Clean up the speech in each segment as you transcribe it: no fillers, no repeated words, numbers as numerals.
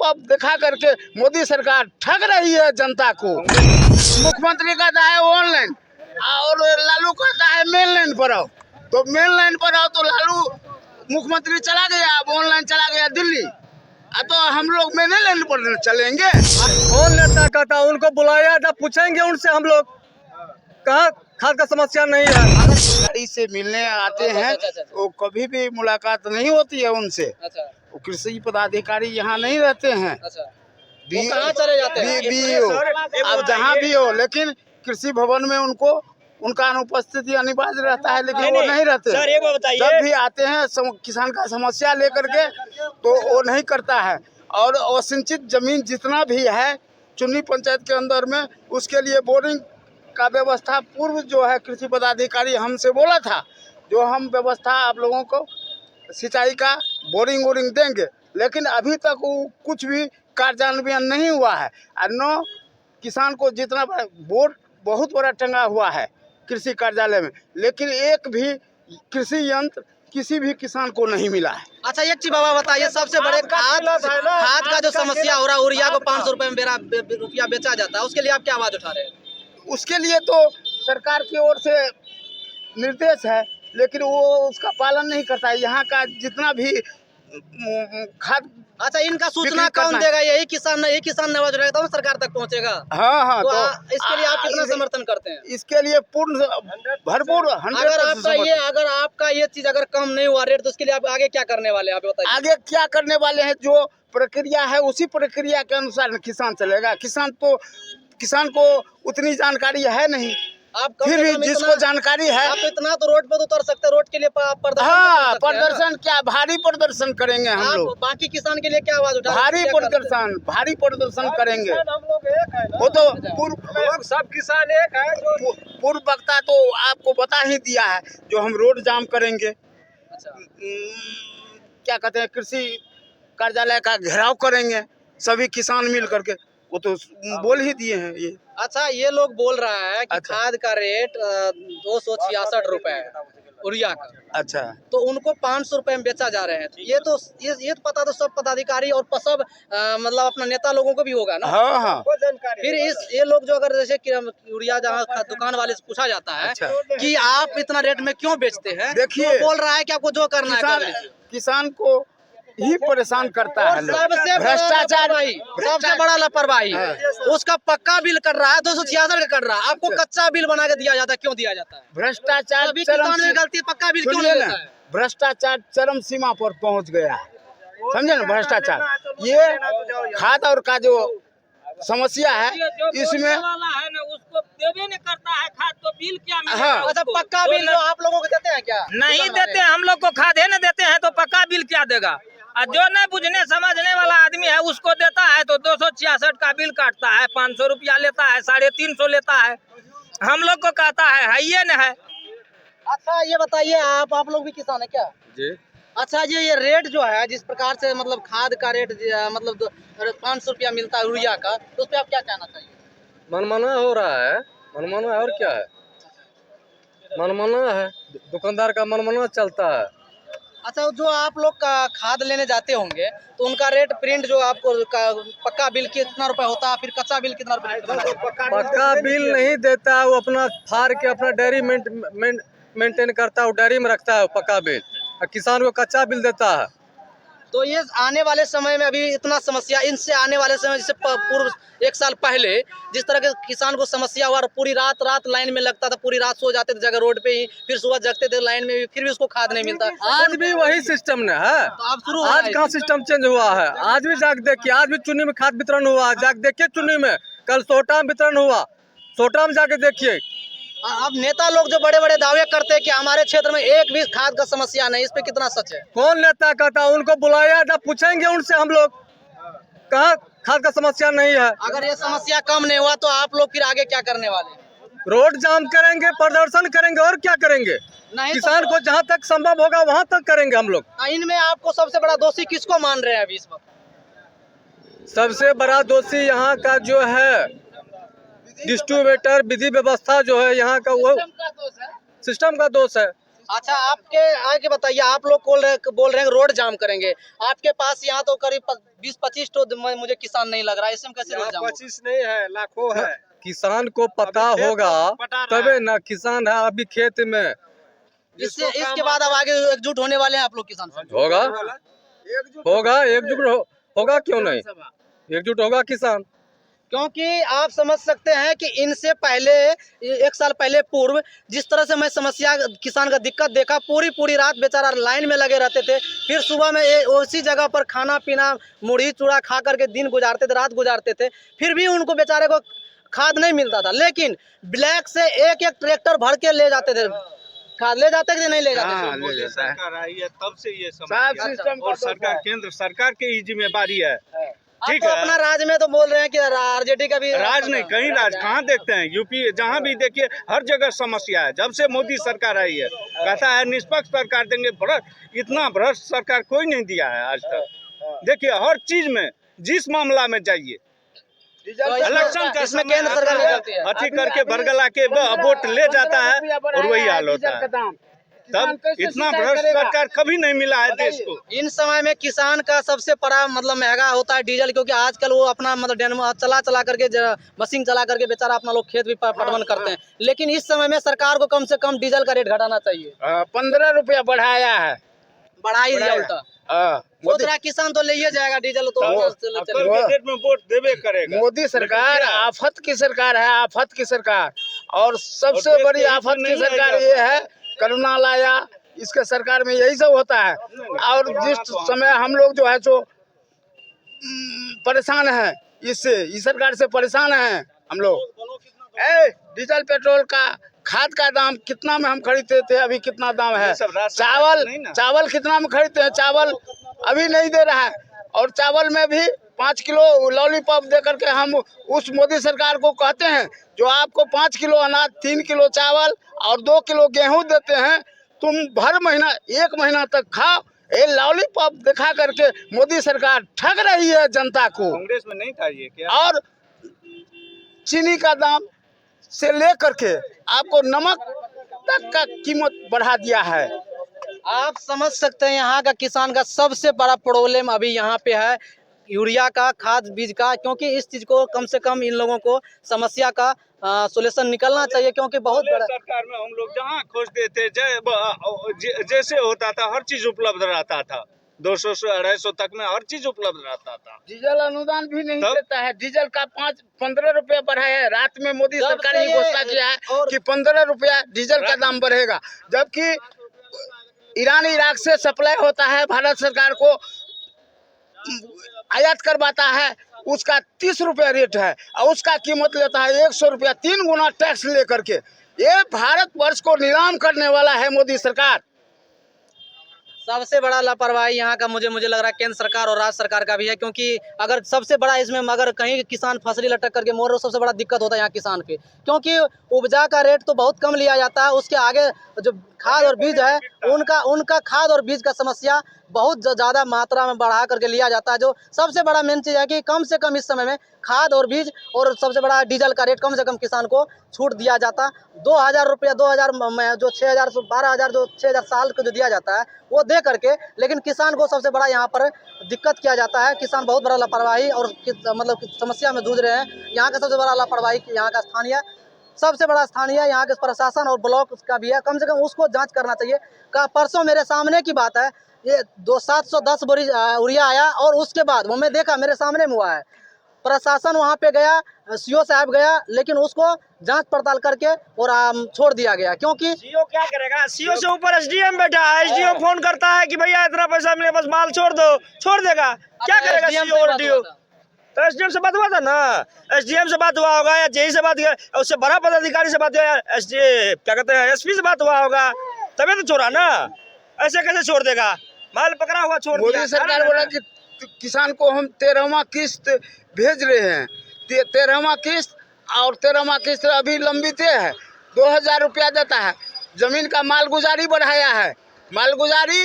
अब दिखा करके मोदी सरकार ठग रही है जनता को। मुख्यमंत्री कहता है ऑनलाइन और लालू कहता है मेन लाइन पर आओ, तो मेन लाइन पर आओ तो लालू मुख्यमंत्री चला गया, अब ऑनलाइन चला गया दिल्ली, तो हम लोग मेन लाइन पर चलेंगे। कौन नेता कहता, उनको बुलाया था, पूछेंगे उनसे हम लोग, कहाँ खाद का समस्या नहीं है। गाड़ी से मिलने आते हैं वो कभी भी मुलाकात नहीं होती है उनसे। वो कृषि पदाधिकारी यहाँ नहीं रहते हैं, कहाँ चले जाते हैं? BO अब जहाँ भी हो, लेकिन कृषि भवन में उनको उनका अनुपस्थिति अनिवार्य रहता है, लेकिन वो नहीं रहते। सर एक बात बताइए, जब भी आते हैं किसान का समस्या लेकर के तो वो नहीं करता है। और असिंचित जमीन जितना भी है चुन्नी पंचायत के अंदर में, उसके लिए बोरिंग का व्यवस्था पूर्व जो है कृषि पदाधिकारी हमसे बोला था, जो हम व्यवस्था आप लोगों को सिंचाई का बोरिंग वोरिंग देंगे, लेकिन अभी तक वो कुछ भी कार्यान्वयन नहीं हुआ है। और न किसान को जितना बोर्ड बहुत बड़ा टंगा हुआ है कृषि कार्यालय में, लेकिन एक भी कृषि यंत्र किसी भी किसान को नहीं मिला है। अच्छा एक चीज बाबा बताइए, सबसे बड़े खाद का जो समस्या हो रहा है, यूरिया को 500 रुपए में रुपया बेचा जाता है, उसके लिए आप क्या आवाज उठा रहे हैं? उसके लिए तो सरकार की ओर से निर्देश है, लेकिन वो उसका पालन नहीं करता है। यहाँ का जितना भी खाद, अच्छा इनका सूचना कौन देगा? यही किसान आवाज उठाएगा तब सरकार तक पहुँचेगा। हाँ तो इसके लिए आप कितना समर्थन करते हैं? इसके लिए पूर्ण भरपूर 100%। अगर आपका ये चीज अगर कम नहीं हुआ रेट, तो उसके लिए आप आगे क्या करने वाले हैं, आप बताइए। आगे क्या करने वाले हैं, जो प्रक्रिया है उसी प्रक्रिया के अनुसार किसान चलेगा। किसान को उतनी जानकारी है नहीं, आप फिर भी जिसको जानकारी है आप इतना तो रोड पे तो उतर सकते हैं, रोड के लिए प्रदर्शन। हाँ, प्रदर्शन क्या भारी प्रदर्शन करेंगे हम लोग। बाकी किसान के लिए क्या आवाज उठा? भारी प्रदर्शन करेंगे। वो तो सब किसान एक है। पूर्व वक्ता तो आपको बता ही दिया है, जो हम रोड जाम करेंगे, क्या कहते हैं, कृषि कार्यालय का घेराव करेंगे सभी किसान मिल करके, वो तो बोल ही दिए हैं ये। अच्छा ये लोग बोल रहा है कि खाद का रेट 266 रुपए है यूरिया का। अच्छा, तो उनको 500 रुपए में बेचा जा रहे हैं। ये तो पता तो सब पदाधिकारी और सब मतलब अपना नेता लोगों को भी होगा ना। हाँ हाँ। फिर ये लोग जो अगर जैसे यूरिया जहाँ दुकान वाले से पूछा जाता है कि आप इतना रेट में क्यों बेचते हैं, देखिए तो बोल रहा है कि आपको जो करना है किसान को ही परेशान करता है। भ्रष्टाचार, सबसे बड़ा लापरवाही उसका पक्का बिल कर रहा है, 266 का कर रहा है, आपको कच्चा बिल बना के दिया जाता है। क्यों दिया जाता है? भ्रष्टाचार गलती, पक्का बिल क्यों नहीं देता है? भ्रष्टाचार चरम सीमा पर पहुंच गया है, समझे ना। भ्रष्टाचार ये खाद और का जो समस्या है, इसमें उसको देवे नहीं करता है खाद, तो बिल क्या मिलेगा? हाँ। अच्छा पक्का बिल जो आप लोगों को देते हैं क्या? नहीं देते, हम लोग को खाद है न देते हैं, तो पक्का बिल क्या देगा? और जो नहीं बुझने समझने वाला आदमी है उसको देता है तो 266 का बिल काटता है, 500 रुपया लेता है, 350 लेता है। हम लोग को कहता है ये न है। अच्छा ये बताइए, आप लोग भी किसान है क्या? जी। अच्छा ये रेट जो है, जिस प्रकार से मतलब खाद का रेट मतलब 500 रुपया मिलता है यूरिया का, तो उस पर आप क्या कहना चाहिए? मनमाना हो रहा है, मनमाना है और क्या है, मनमाना है, दुकानदार का मनमाना चलता है। अच्छा जो आप लोग का खाद लेने जाते होंगे तो उनका रेट प्रिंट जो आपको पक्का बिल कितना रुपए होता है, फिर कच्चा बिल कितना रुपए? पक्का बिल नहीं देता, वो अपना फाड़ के अपना डेयरी मेंटेन करता है, वो डेयरी में रखता है पक्का बिल, और किसान को कच्चा बिल देता है। तो ये आने वाले समय में अभी इतना समस्या, इनसे आने वाले समय जैसे पूर्व 1 साल पहले जिस तरह के किसान को समस्या हुआ, पूरी रात लाइन में लगता था, पूरी रात सो जाते थे जगह रोड पे ही, फिर सुबह जगते थे लाइन में, फिर भी उसको खाद नहीं मिलता। आज भी वही सिस्टम न है। तो आप शुरू आज कहाँ सिस्टम चेंज हुआ है? आज भी जाके देखिए, आज भी चुन्नी में खाद वितरण हुआ, जाके देखिए चुन्नी में, कल सोटा में वितरण हुआ, सोटा में जाके देखिए। अब नेता लोग जो बड़े बड़े दावे करते हैं कि हमारे क्षेत्र में एक भी खाद का समस्या नहीं, इस पे कितना सच है? कौन नेता कहता, उनको बुलाया था, पूछेंगे उनसे हम लोग, कहाँ खाद का समस्या नहीं है। अगर ये समस्या कम नहीं हुआ तो आप लोग फिर आगे क्या करने वाले? रोड जाम करेंगे, प्रदर्शन करेंगे, और क्या करेंगे? नहीं किसान को जहाँ तक संभव होगा वहाँ तक करेंगे हम लोग। इनमें आपको सबसे बड़ा दोषी किसको मान रहे हैं अभी इस वक्त? सबसे बड़ा दोषी यहाँ का जो है डिस्ट्रीब्यूटर, विधि व्यवस्था जो है यहाँ का, वो सिस्टम का दोष है। अच्छा, आपके आगे बताइए, आप लोग बोल रहे हैं रोड जाम करेंगे। आपके पास यहाँ तो करीब 20-25 तो मुझे किसान नहीं लग रहा है, इसमें कैसे रोड जाम होगा? 25 नहीं है, लाखों है। किसान को पता होगा तबे ना, किसान है अभी खेत में। इसके बाद अब आगे एकजुट होने वाले हैं आप लोग किसान से? होगा एकजुट होगा, क्यों नहीं एकजुट होगा किसान। क्योंकि आप समझ सकते हैं कि इनसे पहले 1 साल पहले पूर्व जिस तरह से मैं समस्या किसान का दिक्कत देखा, पूरी रात बेचारा लाइन में लगे रहते थे, फिर सुबह में उसी जगह पर खाना पीना मुढ़ी चूड़ा खा करके दिन गुजारते थे, रात गुजारते थे, फिर भी उनको बेचारे को खाद नहीं मिलता था। लेकिन ब्लैक से एक ट्रैक्टर भर के ले जाते थे खाद, ले जाते कि नहीं ले जाते? हाँ, ले जाता है। सरकार आई है तब से ये सब समस्या सिस्टम और सरकार केंद्र सरकार की ही जिम्मेदारी है। ठीक तो है, अपना राज्य में तो बोल रहे हैं कि आरजेडी का भी राज नहीं, कहीं राज कहाँ देखते हैं? यूपी जहाँ भी देखिए हर जगह समस्या है। जब से मोदी सरकार आई है, कहता है निष्पक्ष सरकार देंगे, इतना भ्रष्ट सरकार कोई नहीं दिया है आज तक। देखिए हर चीज में, जिस मामला में जाइए, इलेक्शन का इसमें समय केंद्र सरकार आता है, निकलती है। हथी करके बरगला के वोट ले जाता है और वही हाल होता है। तब इतना भ्रष्ट सरकार कभी नहीं मिला है देश को। इन समय में किसान का सबसे बड़ा मतलब महंगा होता है डीजल, क्योंकि आजकल वो अपना मतलब चला करके मशीन चला करके बेचारा अपना लोग खेत भी पटवन करते हैं। लेकिन इस समय में सरकार को कम से कम डीजल का रेट घटाना चाहिए। 15 रुपया बढ़ाया है, बढ़ा ही दिया उल्टा। सोच रहा किसान तो ले ही जाएगा डीजल तो कल के डेट में वोट देवे करेगा। मोदी सरकार आफत की सरकार है, आफत की सरकार। और सबसे और बड़ी देश आफत नहीं की सरकार आएगा। ये है, करुणा लाया, इसके सरकार में यही सब होता है। और जिस समय हम लोग जो है सो परेशान है, इससे इस सरकार से परेशान है हम लोग। डीजल पेट्रोल का खाद का दाम कितना में हम खरीदते थे, अभी कितना दाम है? चावल कितना में खरीदते हैं? चावल अभी नहीं दे रहा है। और चावल में भी 5 किलो लॉलीपॉप दे करके हम उस मोदी सरकार को कहते हैं जो आपको 5 किलो अनाज, 3 किलो चावल और 2 किलो गेहूं देते हैं, तुम भर महीना 1 महीना तक खाओ। ये लॉलीपॉप दिखा करके मोदी सरकार ठग रही है जनता को। कांग्रेस में नहीं था ये क्या? और चीनी का दाम से ले करके आपको नमक तक का कीमत बढ़ा दिया है। आप समझ सकते हैं यहाँ का किसान का सबसे बड़ा प्रॉब्लम अभी यहाँ पे है यूरिया का, खाद बीज का। क्योंकि इस चीज को कम से कम इन लोगों को समस्या का सोल्यूशन निकलना चाहिए, क्योंकि बहुत बड़ा सरकार में हम लोग जहाँ खोजते थे जैसे होता था हर चीज उपलब्ध रहता था। 200 से 250 तक में हर चीज उपलब्ध रहता था। डीजल अनुदान भी नहीं देता है। डीजल का 15 रुपया बढ़ाया है। रात में मोदी सरकार ने घोषणा किया है कि 15 रुपया डीजल का दाम बढ़ेगा, जबकि ईरान इराक से सप्लाई होता है, भारत सरकार को आयात करवाता है, उसका 30 रुपया रेट है और उसका कीमत लेता है 100 रुपया, 3 गुना टैक्स लेकर के। ये भारतवर्ष को नीलाम करने वाला है मोदी सरकार। सबसे बड़ा लापरवाही यहाँ का मुझे लग रहा है केंद्र सरकार और राज्य सरकार का भी है। क्योंकि अगर सबसे बड़ा इसमें अगर कहीं किसान फसली लटक करके मोर रहा, सबसे बड़ा दिक्कत होता है यहाँ किसान पे। क्योंकि उपजा का रेट तो बहुत कम लिया जाता है, उसके आगे जो खाद और बीज है उनका खाद और बीज का समस्या बहुत ज़्यादा मात्रा में बढ़ा करके लिया जाता है। जो सबसे बड़ा मेन चीज़ है कि कम से कम इस समय में खाद और बीज और सबसे बड़ा डीजल का रेट कम से कम किसान को छूट दिया जाता। 2000 रुपया 2000 में जो 6000 12,000 जो 6000 साल को जो दिया जाता है वो दे करके, लेकिन किसान को सबसे बड़ा यहाँ पर दिक्कत किया जाता है। किसान बहुत बड़ा लापरवाही और मतलब समस्या में जूझ रहे हैं। यहाँ का सबसे बड़ा लापरवाही यहाँ का सबसे बड़ा स्थानीय यहाँ के प्रशासन और ब्लॉक का भी है। कम से कम उसको जांच करना चाहिए। परसों मेरे सामने की बात है, ये 710 बोरी यूरिया आया और उसके बाद वो मैं देखा, मेरे सामने में हुआ है। प्रशासन वहाँ पे गया, सीओ साहब गया, लेकिन उसको जांच पड़ताल करके और छोड़ दिया गया। क्योंकि सीओ क्या करेगा? सीओ से ऊपर एसडीएम बैठा है। एसडीएम फोन करता है कि भैया इतना पैसा मिले, बस माल छोड़ दो, छोड़ देगा। क्या करेगा सीओ और डीओ? तो एसडीएम से बात हुआ था ना, एसडीएम से बात हुआ होगा या जेई से बात हुआ, उससे बड़ा पदाधिकारी से बात हुआ, क्या कहते हैं एसपी से बात हुआ होगा, तभी तो छोड़ा ना। ऐसे कैसे छोड़ देगा? माल पकड़ा हुआ छोड़ दिया। मोदी सरकार बोला कि किसान को हम 13वां किस्त भेज रहे हैं, 13वां किस्त, और 13वां किस्त अभी लंबित है। 2000 रुपया देता है। जमीन का मालगुजारी बढ़ाया है। मालगुजारी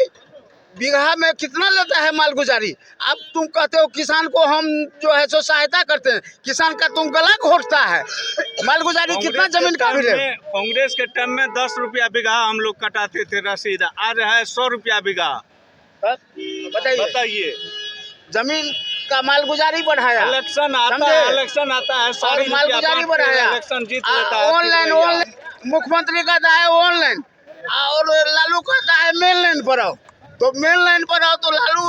बीघा में कितना लेता है मालगुजारी। अब तुम कहते हो किसान को हम जो है सो सहायता करते हैं, किसान का तुम गला घोटता है। मालगुजारी कितना जमीन का मिले। कांग्रेस के टाइम में 10 रुपया बीघा हम लोग कटाते थे रसीद, आज है 100 रुपया बीघा। बताइए जमीन का मालगुजारी बढ़ाया, इलेक्शन आता है, इलेक्शन आता है, सारी मालगुजारी बढ़ाया, इलेक्शन जीत लेता है। ऑनलाइन मुख्यमंत्री कहता है ऑनलाइन, और लालू कहता है मेन लाइन पर आओ। तो मेन लाइन पर आओ तो लालू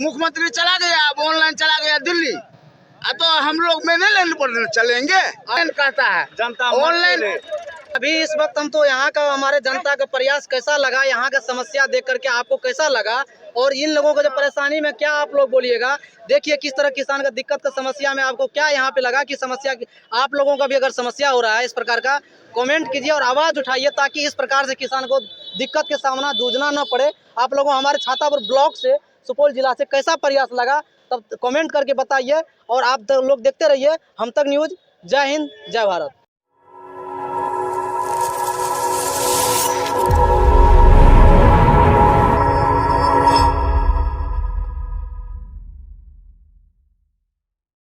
मुख्यमंत्री चला गया, अब ऑनलाइन चला गया दिल्ली। तो हम लोग मेन लाइन पर चलेंगे, कहता है जनता ऑनलाइन। अभी इस वक्त हम तो यहाँ का हमारे जनता का प्रयास कैसा लगा, यहाँ का समस्या देख करके आपको कैसा लगा, और इन लोगों को जो परेशानी में क्या आप लोग बोलिएगा। देखिए किस तरह किसान का दिक्कत का समस्या में आपको क्या यहाँ पे लगा कि समस्या आप लोगों का भी अगर समस्या हो रहा है इस प्रकार का, कमेंट कीजिए और आवाज़ उठाइए ताकि इस प्रकार से किसान को दिक्कत के सामना जूझना न पड़े। आप लोगों हमारे छातापुर ब्लॉक से सुपौल जिला से कैसा प्रयास लगा तब कमेंट करके बताइए, और आप लोग देखते रहिए हम तक न्यूज़। जय हिंद, जय भारत।